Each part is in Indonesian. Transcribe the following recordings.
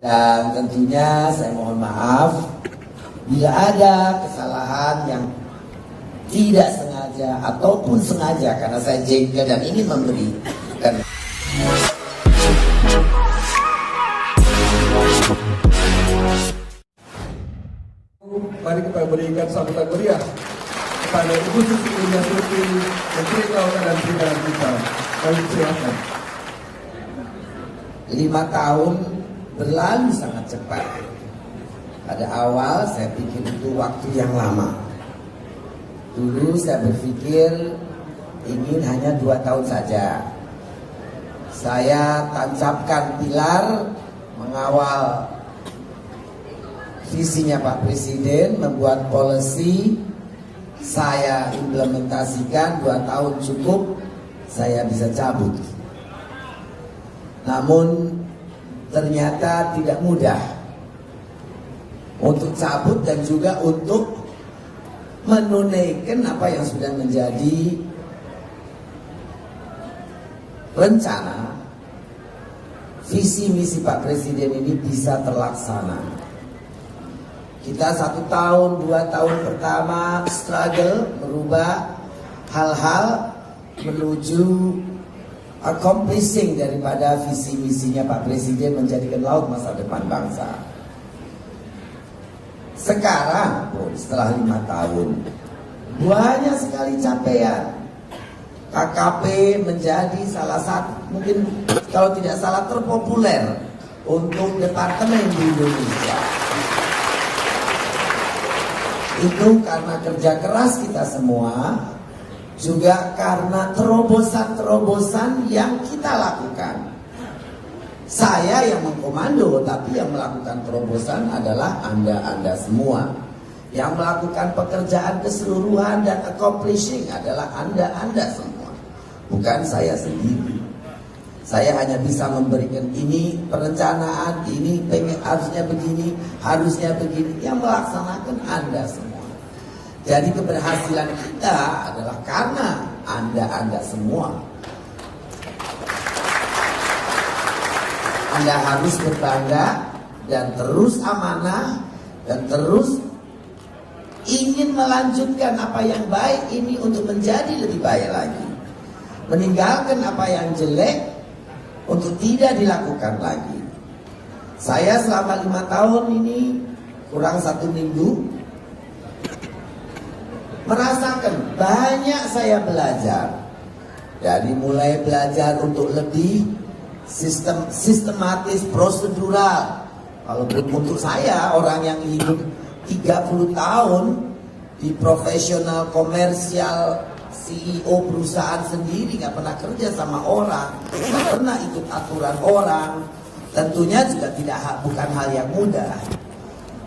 Dan tentunya saya mohon maaf bila ada kesalahan yang tidak sengaja ataupun sengaja karena saya jengkel dan ingin memberi. Mari kita berikan sambutan meriah kepada Ibu Susi Pujiastuti, Menteri Kelautan dan Perikanan kita. Kami silakan. 5 tahun berlalu sangat cepat. Pada awal saya pikir itu waktu yang lama. Dulu saya berpikir ingin hanya 2 tahun saja. Saya tancapkan pilar mengawal visinya Pak Presiden, membuat policy, saya implementasikan 2 tahun cukup, saya bisa cabut. Namun ternyata tidak mudah untuk cabut dan juga untuk menunaikan apa yang sudah menjadi rencana visi misi Pak Presiden ini bisa terlaksana. Kita 1 tahun, 2 tahun pertama struggle merubah hal-hal menuju accomplishing daripada visi misinya Pak Presiden menjadikan laut masa depan bangsa. Sekarang pun setelah 5 tahun banyak sekali capaian. KKP menjadi salah satu, mungkin kalau tidak salah terpopuler untuk departemen di Indonesia. Itu karena kerja keras kita semua, juga karena terobosan-terobosan yang kita lakukan. Saya yang mengkomando, tapi yang melakukan terobosan adalah Anda semua. Yang melakukan pekerjaan keseluruhan dan accomplishing adalah Anda semua, bukan saya sendiri. Saya hanya bisa memberikan ini perencanaan, ini harusnya begini, harusnya begini. Yang melaksanakan Anda semua. Jadi keberhasilan kita adalah karena Anda semua. Anda harus berbangga dan terus amanah dan terus ingin melanjutkan apa yang baik ini untuk menjadi lebih baik lagi. Meninggalkan apa yang jelek untuk tidak dilakukan lagi. Saya selama 5 tahun ini kurang 1 minggu merasakan banyak saya belajar. Dari mulai belajar untuk lebih sistematis, prosedural. Kalau untuk saya, orang yang hidup 30 tahun di profesional komersial, CEO perusahaan sendiri, nggak pernah kerja sama orang, nggak pernah ikut aturan orang, tentunya juga bukan hal yang mudah.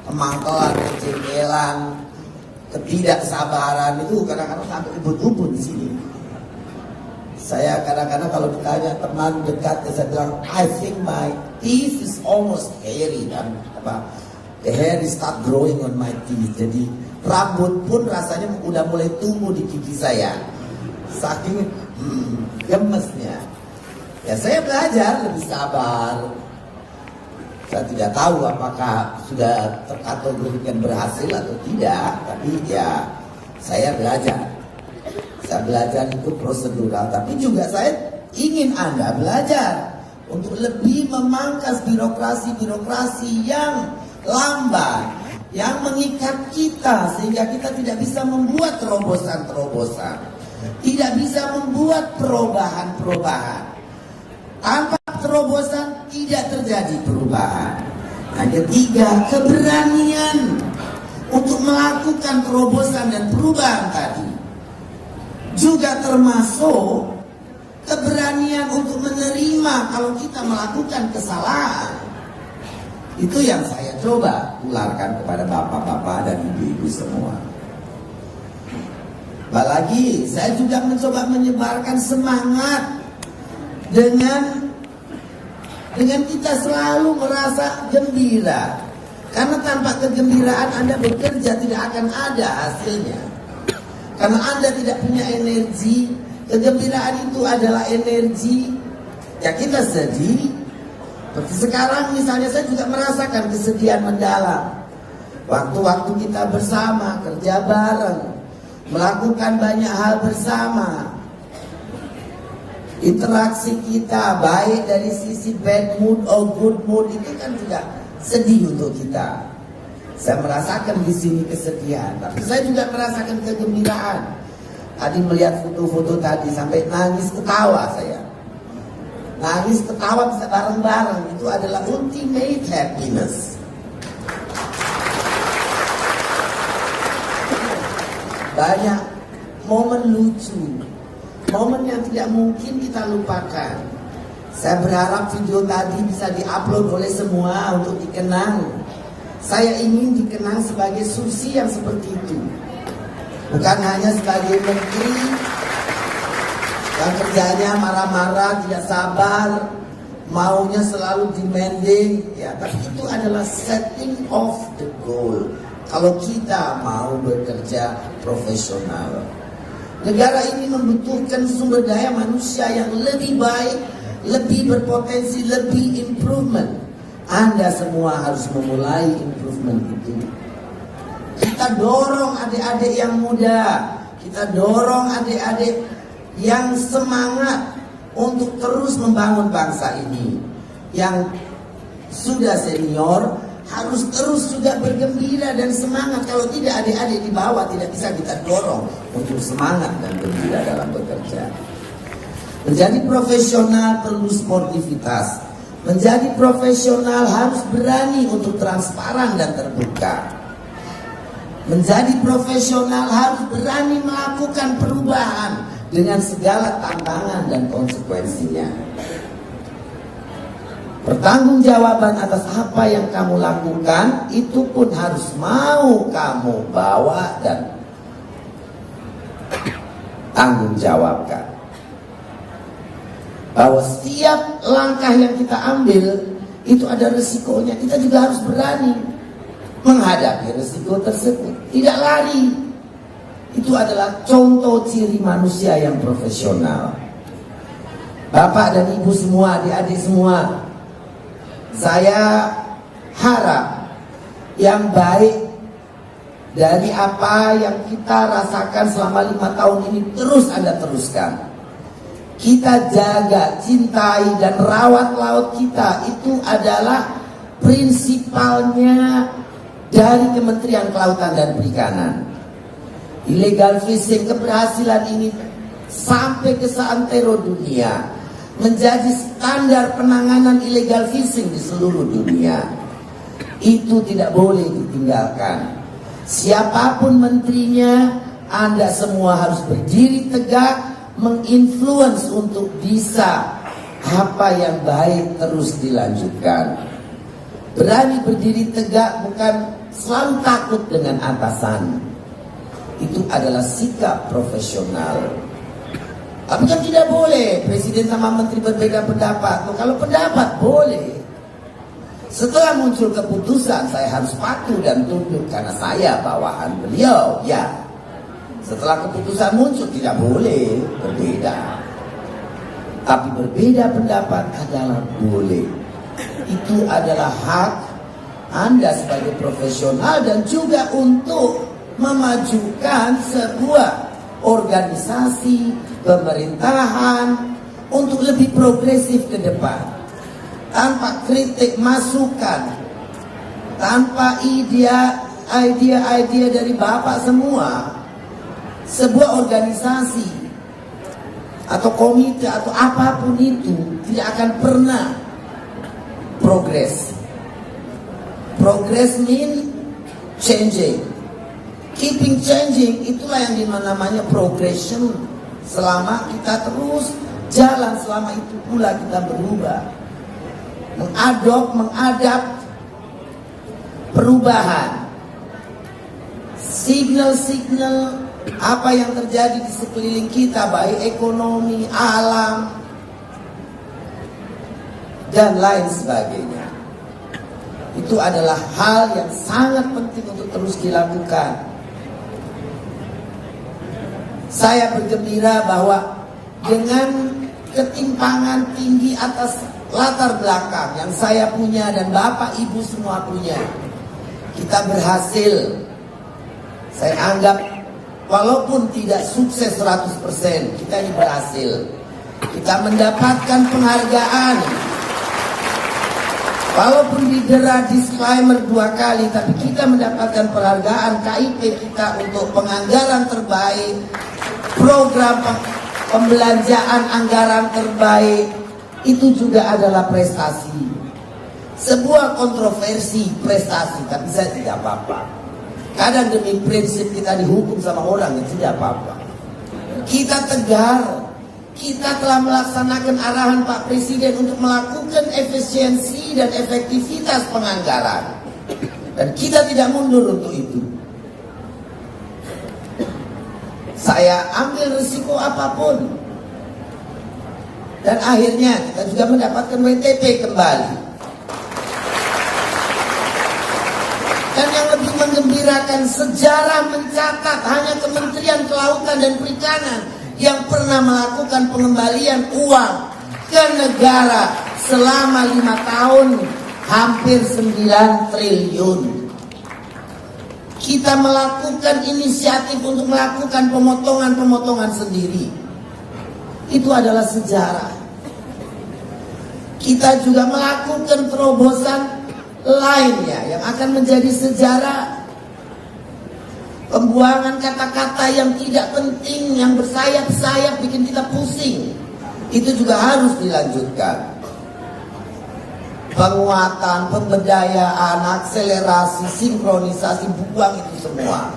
Kemangkelan, kejengkelan, ketidaksabaran itu kadang-kadang sampai ubun-ubun di sini. Saya kadang-kadang kalau ditanya teman dekat, saya bilang, I think my teeth is almost hairy, dan the hair is start growing on my teeth. Jadi rambut pun rasanya udah mulai tumbuh di gigi saya, saking gemesnya. Ya saya belajar lebih sabar. Saya tidak tahu apakah sudah terkategorikan berhasil atau tidak, tapi ya saya belajar. Saya belajar itu prosedural, tapi juga saya ingin Anda belajar untuk lebih memangkas birokrasi-birokrasi yang lambat, yang mengikat kita sehingga kita tidak bisa membuat terobosan-terobosan, tidak bisa membuat perubahan-perubahan. Tanpa terobosan tidak terjadi perubahan. Yang ketiga, keberanian untuk melakukan terobosan dan perubahan tadi. Juga termasuk keberanian untuk menerima kalau kita melakukan kesalahan. Itu yang saya coba tularkan kepada bapak-bapak dan ibu-ibu semua. Apalagi saya juga mencoba menyebarkan semangat dengan kita selalu merasa gembira. Karena tanpa kegembiraan Anda bekerja tidak akan ada hasilnya. Karena Anda tidak punya energi. Kegembiraan itu adalah energi. Ya kita sedih, Seperti sekarang misalnya saya juga merasakan kesedihan mendalam. Waktu-waktu kita bersama, kerja bareng, melakukan banyak hal bersama. Interaksi kita baik dari sisi bad mood or good mood itu kan juga sedih untuk kita. Saya merasakan di sini kesedihan, tapi saya juga merasakan kegembiraan. Tadi melihat foto-foto tadi sampai nangis ketawa saya. Nangis ketawa bisa bareng-bareng, itu adalah ultimate happiness. Banyak momen lucu, momen yang tidak mungkin kita lupakan. Saya berharap video tadi bisa diupload oleh semua untuk dikenang. Saya ingin dikenang sebagai Susi yang seperti itu, bukan hanya sebagai menteri yang kerjanya marah-marah, tidak sabar, maunya selalu demanding, ya. Tapi itu adalah setting of the goal. Kalau kita mau bekerja profesional, negara ini membutuhkan sumber daya manusia yang lebih baik, lebih berpotensi, lebih improvement. Anda semua harus memulai improvement itu. Kita dorong adik-adik yang muda, kita dorong adik-adik yang semangat untuk terus membangun bangsa ini. Yang sudah senior harus terus juga bergembira dan semangat. Kalau tidak, adik-adik di bawah tidak bisa kita dorong untuk semangat dan gembira dalam bekerja. Menjadi profesional perlu sportivitas. Menjadi profesional harus berani untuk transparan dan terbuka. Menjadi profesional harus berani melakukan perubahan dengan segala tantangan dan konsekuensinya. Pertanggungjawaban atas apa yang kamu lakukan itu pun harus mau kamu bawa dan tanggung jawabkan. Bahwa setiap langkah yang kita ambil itu ada resikonya. Kita juga harus berani menghadapi resiko tersebut, tidak lari. Itu adalah contoh ciri manusia yang profesional. Bapak dan ibu semua, adik-adik semua, saya harap yang baik dari apa yang kita rasakan selama 5 tahun ini terus Anda teruskan. Kita jaga, cintai, dan rawat laut kita. Itu adalah prinsipalnya dari Kementerian Kelautan dan Perikanan. Illegal fishing, keberhasilan ini sampai ke seantero dunia, menjadi standar penanganan illegal fishing di seluruh dunia. Itu tidak boleh ditinggalkan. Siapapun menterinya, Anda semua harus berdiri tegak, menginfluence untuk bisa apa yang baik terus dilanjutkan. Berani berdiri tegak, bukan selalu takut dengan atasan. Itu adalah sikap profesional. Tapi kan tidak boleh presiden sama menteri berbeda pendapat. Kalau pendapat boleh. Setelah muncul keputusan, saya harus patuh dan tunduk karena saya bawahan beliau, ya. Setelah keputusan muncul, tidak boleh berbeda. Tapi berbeda pendapat adalah boleh. Itu adalah hak Anda sebagai profesional dan juga untuk memajukan sebuah organisasi pemerintahan untuk lebih progresif ke depan. Tanpa kritik masukan, tanpa idea dari Bapak semua, sebuah organisasi atau komite atau apapun itu tidak akan pernah progress. Progress mean changing. Keeping changing, itulah yang namanya progression. Selama kita terus jalan, selama itu pula kita berubah. Mengadap perubahan. Signal-signal apa yang terjadi di sekeliling kita, baik ekonomi, alam, dan lain sebagainya. Itu adalah hal yang sangat penting untuk terus dilakukan. Saya bergembira bahwa dengan ketimpangan tinggi atas latar belakang yang saya punya dan Bapak Ibu semua punya, kita berhasil. Saya anggap walaupun tidak sukses 100%, kita ini berhasil. Kita mendapatkan penghargaan. Walaupun didera disclaimer 2 kali, tapi kita mendapatkan penghargaan KIP kita untuk penganggaran terbaik, program pembelanjaan anggaran terbaik. Itu juga adalah prestasi. Sebuah kontroversi prestasi, tapi saya tidak apa-apa. Kadang demi prinsip kita dihukum sama orang, itu tidak apa-apa. Kita tegar. Kita telah melaksanakan arahan Pak Presiden untuk melakukan efisiensi dan efektivitas penganggaran. Dan kita tidak mundur untuk itu. Saya ambil risiko apapun. Dan akhirnya kita juga mendapatkan WTP kembali. Dan yang lebih menggembirakan, sejarah mencatat hanya Kementerian Kelautan dan Perikanan yang pernah melakukan pengembalian uang ke negara selama 5 tahun hampir 9 triliun. Kita melakukan inisiatif untuk melakukan pemotongan-pemotongan sendiri. Itu adalah sejarah. Kita juga melakukan terobosan lainnya yang akan menjadi sejarah. Pembuangan kata-kata yang tidak penting, yang bersayap-sayap bikin kita pusing. Itu juga harus dilanjutkan. Penguatan, pemberdayaan, akselerasi, sinkronisasi, buang itu semua.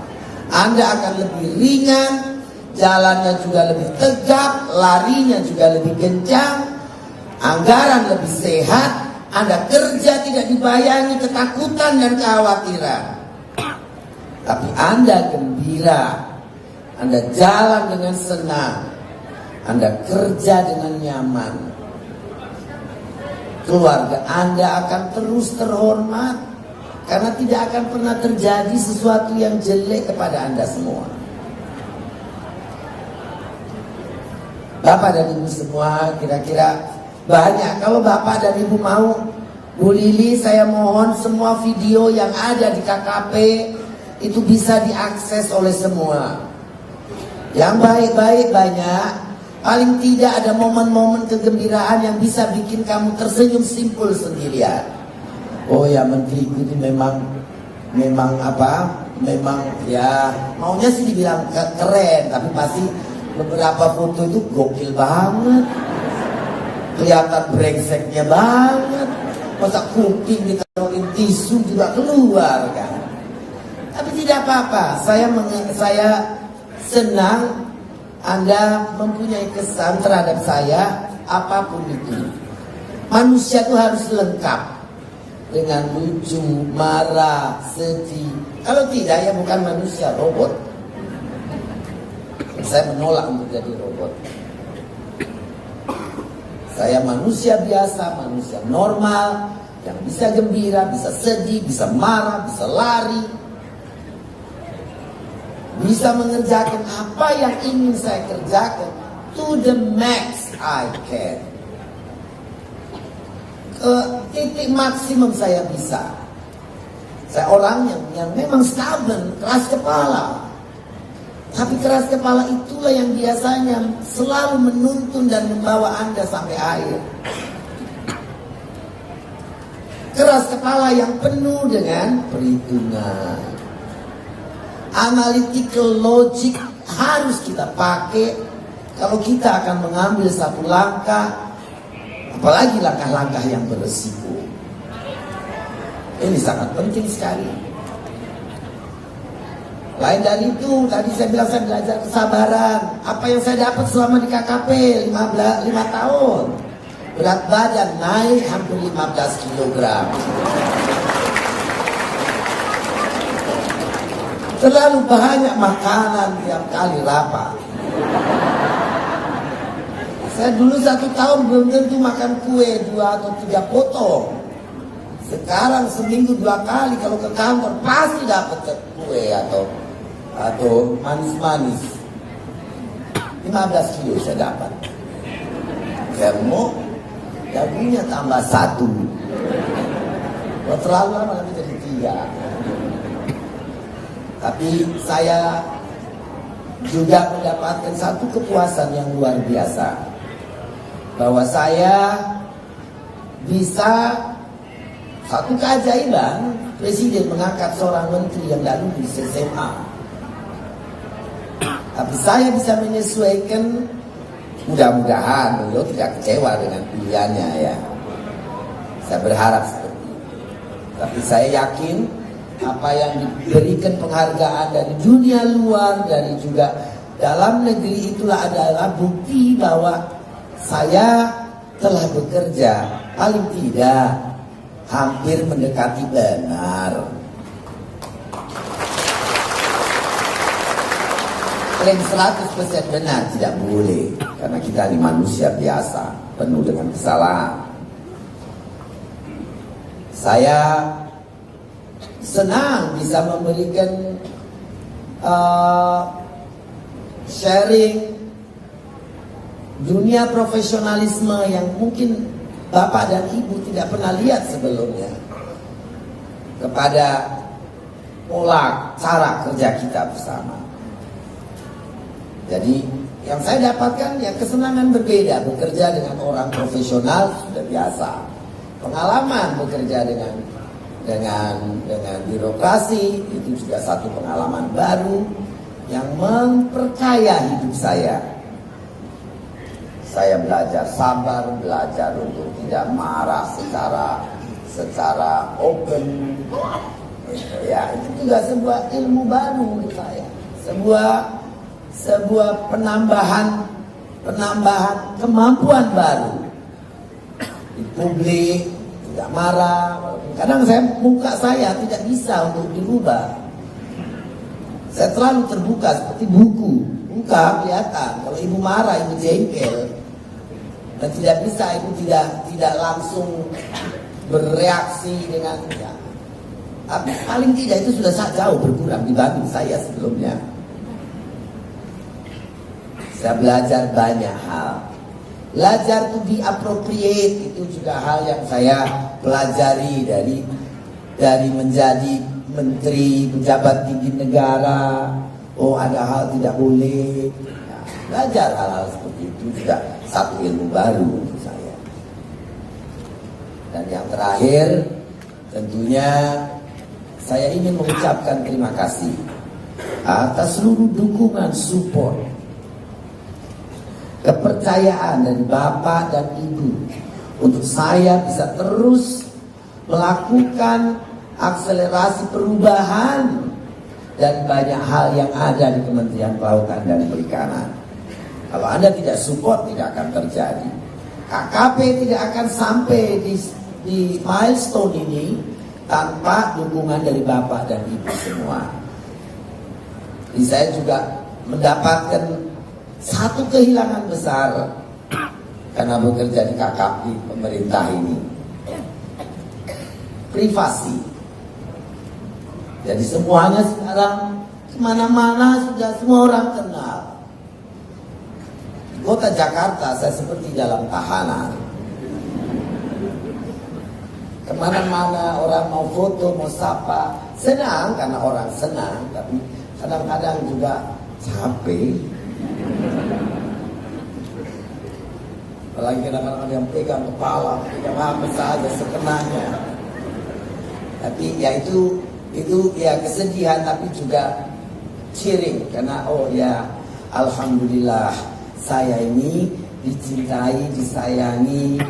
Anda akan lebih ringan, jalannya juga lebih tegap, larinya juga lebih kencang, anggaran lebih sehat, Anda kerja tidak dibayangi ketakutan dan kekhawatiran. Tapi Anda gembira, Anda jalan dengan senang, Anda kerja dengan nyaman. Keluarga Anda akan terus terhormat, karena tidak akan pernah terjadi sesuatu yang jelek kepada Anda semua. Bapak dan Ibu semua, kira-kira banyak. Kalau Bapak dan Ibu mau, Bu Lili, saya mohon semua video yang ada di KKP itu bisa diakses oleh semua. Yang baik-baik banyak. Paling tidak ada momen-momen kegembiraan yang bisa bikin kamu tersenyum simpul sendirian. Oh ya, menteri itu memang ya maunya sih dibilang keren, tapi pasti beberapa foto itu gokil banget. Kelihatan brengseknya banget. Masa kuping ditaruhin tisu juga keluar kan. Tapi tidak apa-apa, saya senang Anda mempunyai kesan terhadap saya, apapun itu. Manusia itu harus lengkap dengan lucu, marah, sedih. Kalau tidak, ya bukan manusia, robot. Saya menolak untuk jadi robot. Saya manusia biasa, manusia normal, yang bisa gembira, bisa sedih, bisa marah, bisa lari, bisa mengerjakan apa yang ingin saya kerjakan to the max I can. Ke titik maksimum saya bisa. Saya orang yang memang stubborn, keras kepala. Tapi keras kepala itulah yang biasanya selalu menuntun dan membawa Anda sampai akhir. Keras kepala yang penuh dengan perhitungan. Analytical logic harus kita pakai kalau kita akan mengambil satu langkah, apalagi langkah-langkah yang beresiko. Ini sangat penting sekali. Lain dari itu, tadi saya bilang saya belajar kesabaran. Apa yang saya dapat selama di KKP 5 tahun. Berat badan naik hampir 15 kilogram. Terlalu banyak makanan tiap kali lapar. Saya dulu 1 tahun belum tentu makan kue 2 atau 3 potong. Sekarang seminggu 2 kali kalau ke kantor pasti dapat kue atau manis-manis. 15 kilo saya dapat. Gemuk. dagunya tambah 1. Kalau terlalu lama nanti jadi 3. Tapi saya juga mendapatkan satu kepuasan yang luar biasa, bahwa saya bisa, satu keajaiban, Presiden mengangkat seorang menteri yang tidak lulus SMA. Tapi saya bisa menyesuaikan, mudah-mudahan beliau tidak kecewa dengan pilihannya ya. Saya berharap seperti itu. Tapi saya yakin apa yang diberikan penghargaan dari dunia luar, dari juga dalam negeri, itulah adalah bukti bahwa saya telah bekerja paling tidak hampir mendekati benar. Klaim 100% benar tidak boleh, karena kita ini manusia biasa, penuh dengan kesalahan. Saya senang bisa memberikan sharing dunia profesionalisme yang mungkin Bapak dan Ibu tidak pernah lihat sebelumnya, kepada pola cara kerja kita bersama. Jadi yang saya dapatkan ya kesenangan berbeda, bekerja dengan orang profesional sudah biasa. Pengalaman bekerja dengan birokrasi itu juga satu pengalaman baru yang memperkaya hidup saya. Saya belajar sabar, belajar untuk tidak marah secara open. Ya, itu juga sebuah ilmu baru untuk saya. Sebuah penambahan kemampuan baru. Di publik tidak marah. Kadang muka saya tidak bisa untuk dirubah. Saya terlalu terbuka seperti buku. Muka kelihatan. Kalau ibu marah, ibu jengkel, dan tidak bisa, ibu tidak langsung bereaksi dengan ya. Tapi paling tidak itu sudah sangat jauh berkurang dibanding saya sebelumnya. Saya belajar banyak hal. Belajar to be appropriate itu juga hal yang saya pelajari dari menjadi menteri, pejabat tinggi negara. Oh, ada hal tidak boleh. Nah, belajar hal-hal seperti itu juga satu ilmu baru untuk saya. Dan yang terakhir, tentunya saya ingin mengucapkan terima kasih atas seluruh dukungan, support, kepercayaan dari Bapak dan Ibu untuk saya bisa terus melakukan akselerasi perubahan dan banyak hal yang ada di Kementerian Kelautan dan Perikanan. Kalau Anda tidak support, tidak akan terjadi. KKP tidak akan sampai di milestone ini tanpa dukungan dari Bapak dan Ibu semua. Jadi saya juga mendapatkan satu kehilangan besar karena bekerja di KKP pemerintah ini. Privasi. Jadi semuanya sekarang kemana-mana sudah semua orang kenal. Di kota Jakarta saya seperti dalam tahanan. Kemana-mana orang mau foto, mau sapa, senang karena orang senang, tapi kadang-kadang juga capek. Apalagi kadang-kadang ada yang pegang kepala, pegang apa saja sekenanya. Tapi ya itu ya kesedihan, tapi juga cheering karena oh ya alhamdulillah saya ini dicintai, disayangi,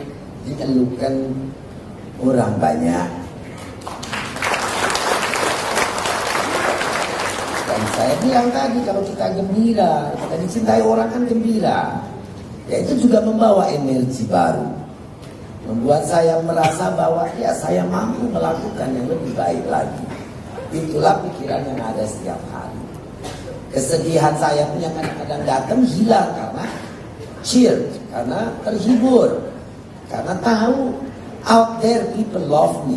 dielukan orang banyak. Dan saya bilang tadi, kalau kita gembira, kita dicintai orang kan gembira, ya itu juga membawa energi baru, membuat saya merasa bahwa ya saya mampu melakukan yang lebih baik lagi. Itulah pikiran yang ada setiap hari. Kesedihan saya pun yang kadang-kadang datang hilang karena cheer, karena terhibur, karena tahu out there people love me.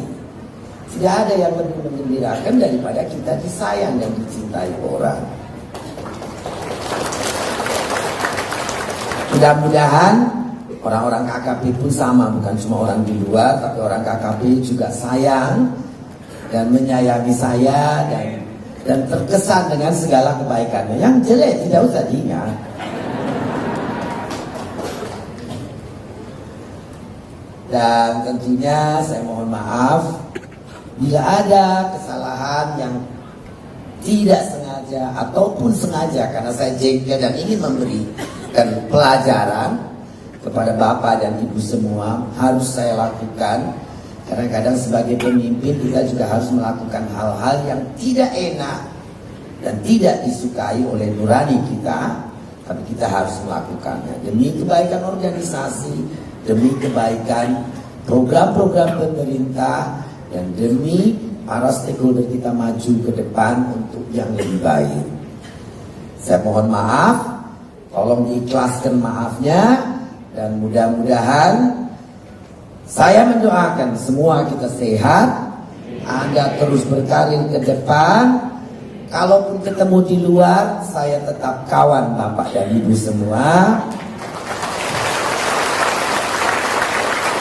Tidak ada yang lebih menggembirakan daripada kita disayang dan dicintai orang. Mudah-mudahan Orang-orang KKP pun sama, bukan cuma orang di luar, tapi orang KKP juga sayang dan menyayangi saya dan terkesan dengan segala kebaikannya. Yang jelek tidak usah diingat. Dan tentunya saya mohon maaf bila ada kesalahan yang tidak sengaja ataupun sengaja, karena saya jengkel dan ingin memberikan pelajaran kepada Bapak dan Ibu semua, harus saya lakukan. Kadang-kadang sebagai pemimpin kita juga harus melakukan hal-hal yang tidak enak dan tidak disukai oleh nurani kita, tapi kita harus melakukannya demi kebaikan organisasi, demi kebaikan program-program pemerintah, dan demi para stakeholder kita maju ke depan untuk yang lebih baik. Saya mohon maaf, tolong diikhlaskan maafnya, dan mudah-mudahan saya mendoakan semua kita sehat, Anda terus berkarir ke depan. Kalaupun ketemu di luar, saya tetap kawan Bapak dan Ibu semua.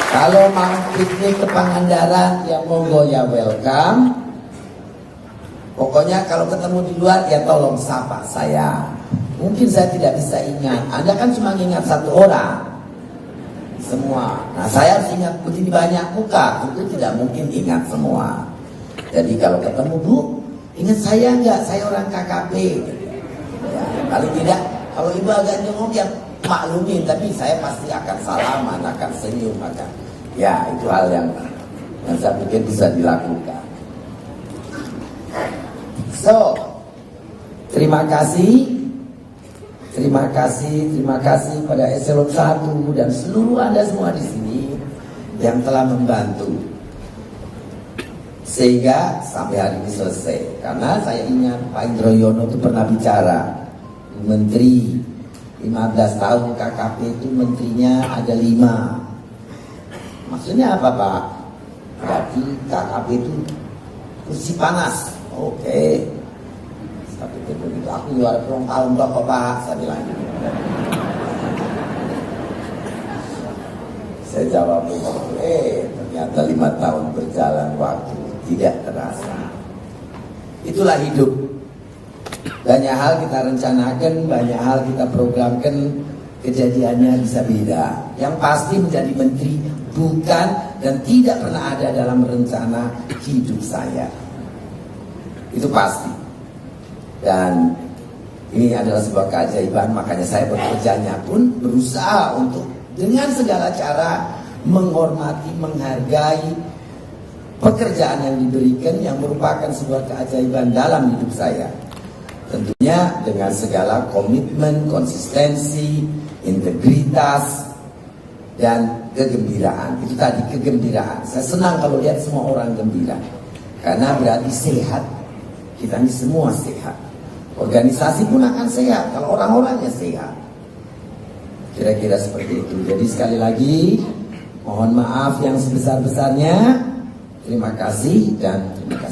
Kalau mau piknik ke Pangandaran, ya monggo, ya welcome. Pokoknya kalau ketemu di luar, ya tolong sapa saya. Mungkin saya tidak bisa ingat, Anda kan cuma ingat satu orang semua. Nah, saya harus ingat begini banyak muka, itu tidak mungkin ingat semua. Jadi kalau ketemu, Bu, ingat saya enggak? Saya orang KKP. Ya, paling tidak, kalau Ibu agak nyengok, ya maklumin, tapi saya pasti akan salaman, akan senyum, akan. Ya, itu hal yang saya pikir bisa dilakukan. So, terima kasih pada Eselon 1 dan seluruh Anda semua di sini yang telah membantu sehingga sampai hari ini selesai. Karena saya ingat Pak Indro Yono itu pernah bicara, menteri 15 tahun KKP itu menterinya ada 5. Maksudnya apa, Pak? Berarti KKP itu kursi panas. Oke. Tapi begitu aku juara perang tahun berapa, Pak? Saya bilang. Saya jawab, ternyata 5 tahun berjalan waktu tidak terasa. Itulah hidup. Banyak hal kita rencanakan, banyak hal kita programkan, kejadiannya bisa beda. Yang pasti menjadi menteri bukan dan tidak pernah ada dalam rencana hidup saya. Itu pasti. Dan ini adalah sebuah keajaiban, makanya saya bekerjanya pun berusaha untuk dengan segala cara menghormati, menghargai pekerjaan yang diberikan yang merupakan sebuah keajaiban dalam hidup saya. Tentunya dengan segala komitmen, konsistensi, integritas, dan kegembiraan. Itu tadi, kegembiraan. Saya senang kalau lihat semua orang gembira, karena berarti sehat. Kita ini semua sehat. Organisasi pun akan sehat kalau orang-orangnya sehat. Kira-kira seperti itu. Jadi sekali lagi mohon maaf yang sebesar-besarnya. Terima kasih dan terima kasih.